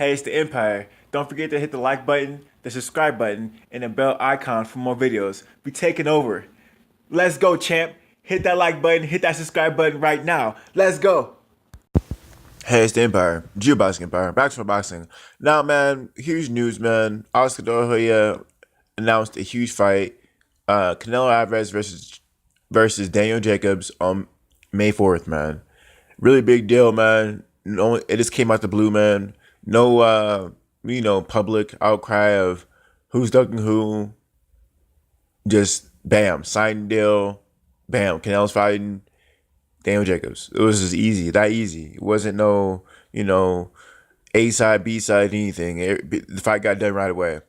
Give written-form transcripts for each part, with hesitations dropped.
Hey, it's the Empire. Don't forget to hit the like button, the subscribe button, and the bell icon for more videos. We taking over. Let's go, champ. Hit that like button, hit that subscribe button right now. Let's go. Hey, it's the Empire. Geoboxing Empire. Back for boxing. Now, man, huge news, man. Oscar De La Hoya announced a huge fight. Canelo Alvarez versus Daniel Jacobs on May 4th, man. Really big deal, man. No, it just came out the blue, man. No, public outcry of who's ducking who. Just bam, sign deal. Bam, Canelo's fighting Daniel Jacobs. It was just easy, that easy. It wasn't no, A side, B side, anything. The fight got done right away.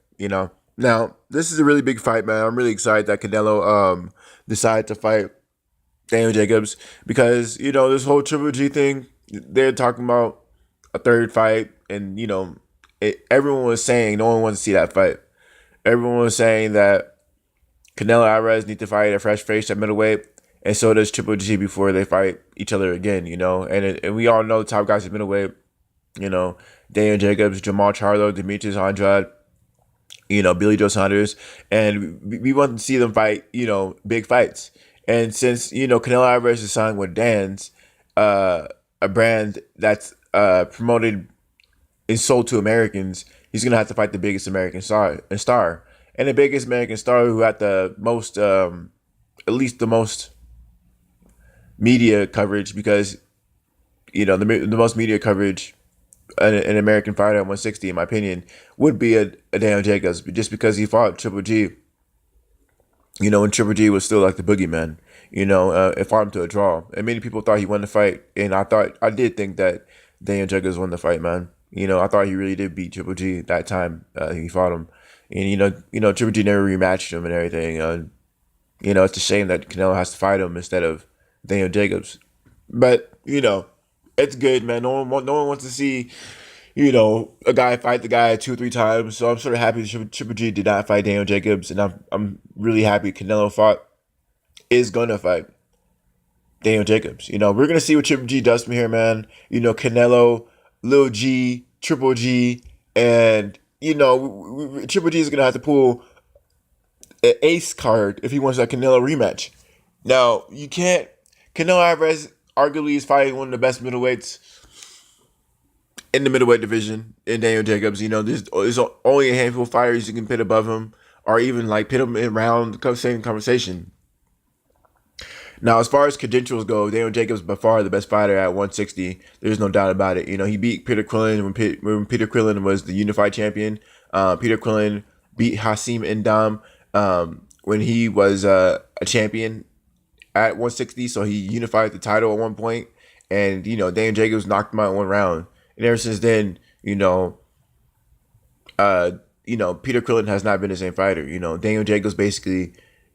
Now this is a really big fight, man. I'm really excited that Canelo decided to fight Daniel Jacobs because this whole Triple G thing. They're talking about a third fight, and everyone was saying no one wanted to see that fight. Everyone was saying that Canelo Alvarez need to fight a fresh face at middleweight, and so does Triple G before they fight each other again. And we all know the top guys at middleweight. Daniel Jacobs, Jamal Charlo, Demetrius Andrade. Billy Joe Saunders, and we want to see them fight. Big fights. And since Canelo Alvarez is signed with Dan's, a brand that's promoted and sold to Americans, he's gonna have to fight the biggest American star, and the biggest American star who had the most, at least the most media coverage, because the most media coverage an American fighter at 160, in my opinion, would be a Daniel Jacobs, just because he fought Triple G. When Triple G was still like the boogeyman. It fought him to a draw. And many people thought he won the fight. And I did think that Daniel Jacobs won the fight, man. I thought he really did beat Triple G that time he fought him. And, Triple G never rematched him and everything. It's a shame that Canelo has to fight him instead of Daniel Jacobs. But, it's good, man. No one wants to see, a guy fight the guy 2-3 times. So I'm sort of happy Triple G did not fight Daniel Jacobs. And I'm really happy Canelo is gonna fight Daniel Jacobs. We're gonna see what Triple G does from here, man. Canelo, Lil G, Triple G, and Triple G is gonna have to pull an ace card if he wants that Canelo rematch. Now you can't. Canelo Alvarez arguably is fighting one of the best middleweights in the middleweight division in Daniel Jacobs. There's only a handful of fighters you can pit above him, or even like pit him around the same conversation. Now, as far as credentials go, Daniel Jacobs by far the best fighter at 160. There's no doubt about it. He beat Peter Quillin when Peter Quillin was the unified champion. Peter Quillin beat Hasim Endam when he was a champion at 160. So he unified the title at one point. And, Daniel Jacobs knocked him out in one round. And ever since then, Peter Quillin has not been the same fighter. Daniel Jacobs basically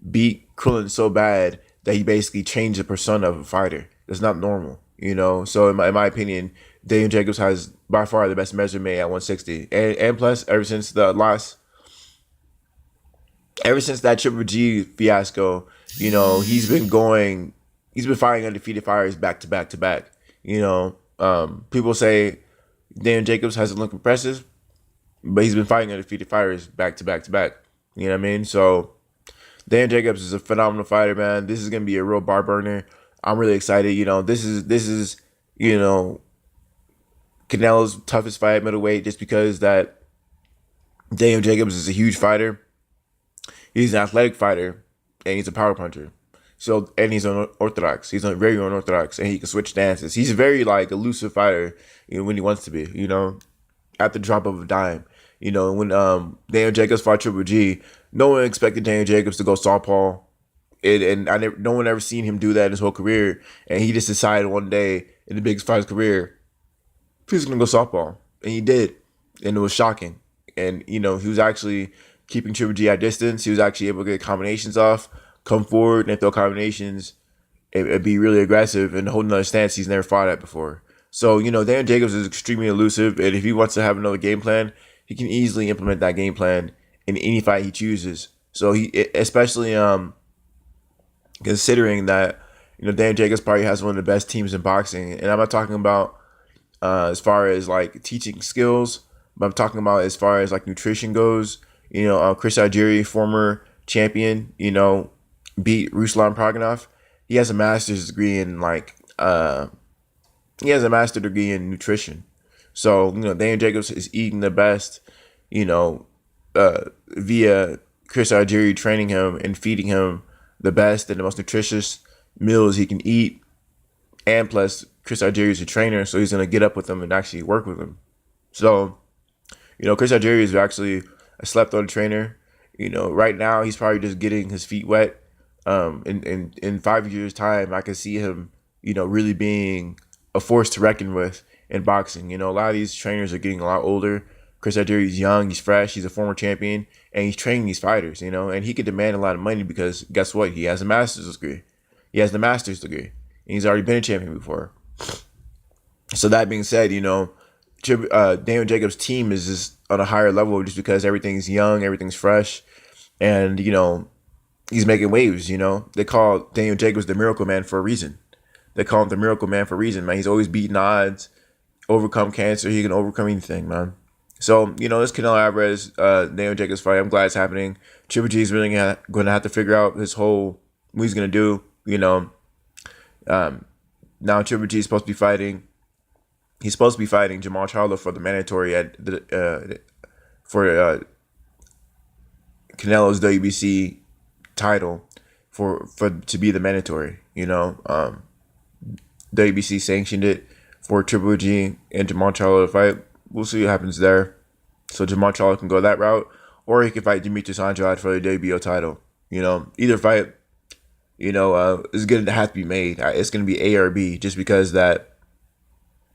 beat Quillin so bad that he basically changed the persona of a fighter. That's not normal, So in my opinion, Daniel Jacobs has by far the best measurement at 160. And plus, ever since that Triple G fiasco, he's been fighting undefeated fighters back to back to back. People say Daniel Jacobs hasn't looked impressive, but he's been fighting undefeated fighters back to back to back. You know what I mean? So Daniel Jacobs is a phenomenal fighter, man. This is gonna be a real bar burner. I'm really excited. This is Canelo's toughest fight at middleweight, just because that Daniel Jacobs is a huge fighter. He's an athletic fighter, and he's a power puncher. So, and he's unorthodox. He's very unorthodox, and he can switch stances. He's a very elusive fighter, when he wants to be. At the drop of a dime. When Daniel Jacobs fought Triple G, no one expected Daniel Jacobs to go southpaw, no one ever seen him do that in his whole career. And he just decided one day in the biggest fight of his career, he's gonna go southpaw, and he did, and it was shocking. And he was actually keeping Triple G at distance. He was actually able to get combinations off, come forward and throw combinations, and be really aggressive and hold another stance he's never fought at before. So Daniel Jacobs is extremely elusive, and if he wants to have another game plan, he can easily implement that game plan in any fight he chooses. So especially considering that Daniel Jacobs probably has one of the best teams in boxing, and I'm not talking about as far as teaching skills, But I'm talking about as far as like nutrition goes. Chris Algieri, former champion, beat Ruslan Praganov. He has a master's degree in he has a master's degree in nutrition. So, Daniel Jacobs is eating the best, you know, via Chris Algieri training him and feeding him the best and the most nutritious meals he can eat. And plus, Chris Algieri is a trainer, so he's going to get up with him and actually work with him. So, Chris Algieri is actually a slept-on trainer. Right now he's probably just getting his feet wet. In 5 years' time, I can see him, really being a force to reckon with in boxing. A lot of these trainers are getting a lot older. Chris Algieri is young, he's fresh, he's a former champion, and he's training these fighters, and he could demand a lot of money because guess what? He has a master's degree. He has the master's degree, and he's already been a champion before. So that being said, Daniel Jacobs' team is just on a higher level just because everything's young, everything's fresh, and he's making waves. They call Daniel Jacobs the Miracle Man for a reason. They call him the Miracle Man for a reason, man. He's always beating odds, overcome cancer. He can overcome anything, man. So this Canelo Alvarez, Daniel Jacobs fight, I'm glad it's happening. Triple G is really going to have to figure out what he's going to do. Now Triple G is supposed to be fighting. He's supposed to be fighting Jamal Charlo for the mandatory for Canelo's WBC title to be the mandatory. WBC sanctioned it for Triple G and Jamal Charlo to fight. We'll see what happens there. So Jamal Charlo can go that route, or he can fight Demetrius Andrade for the WBO title. Either fight, is going to have to be made. It's going to be A or B, just because that.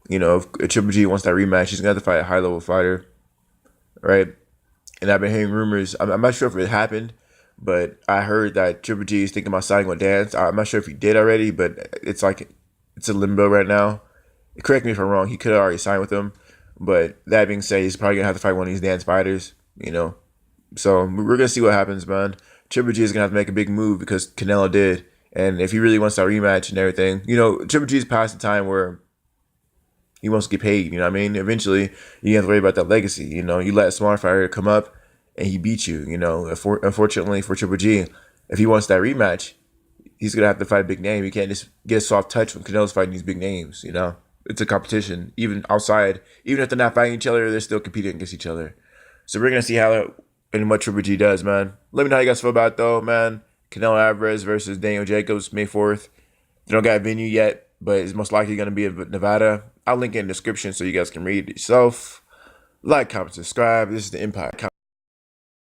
If Triple G wants that rematch, he's going to have to fight a high-level fighter, right? And I've been hearing rumors. I'm not sure if it happened, but I heard that Triple G is thinking about signing with Dance. I'm not sure if he did already, but it's a limbo right now. Correct me if I'm wrong. He could have already signed with them. But that being said, he's probably going to have to fight one of these Dance fighters, So we're going to see what happens, man. Triple G is going to have to make a big move because Canelo did. And if he really wants that rematch and everything, Triple G is past the time where he wants to get paid, Eventually, you have to worry about that legacy, You let a smart fighter come up and he beat you, Unfortunately for Triple G, if he wants that rematch, he's going to have to fight a big name. He can't just get a soft touch when Canelo's fighting these big names, It's a competition. Even outside, even if they're not fighting each other, they're still competing against each other. So we're going to see how and what Triple G does, man. Let me know how you guys feel about it, though, man. Canelo Alvarez versus Daniel Jacobs, May 4th. They don't got a venue yet, but it's most likely going to be in Nevada. I'll link it in the description so you guys can read it yourself. Like, comment, subscribe. This is the Impact.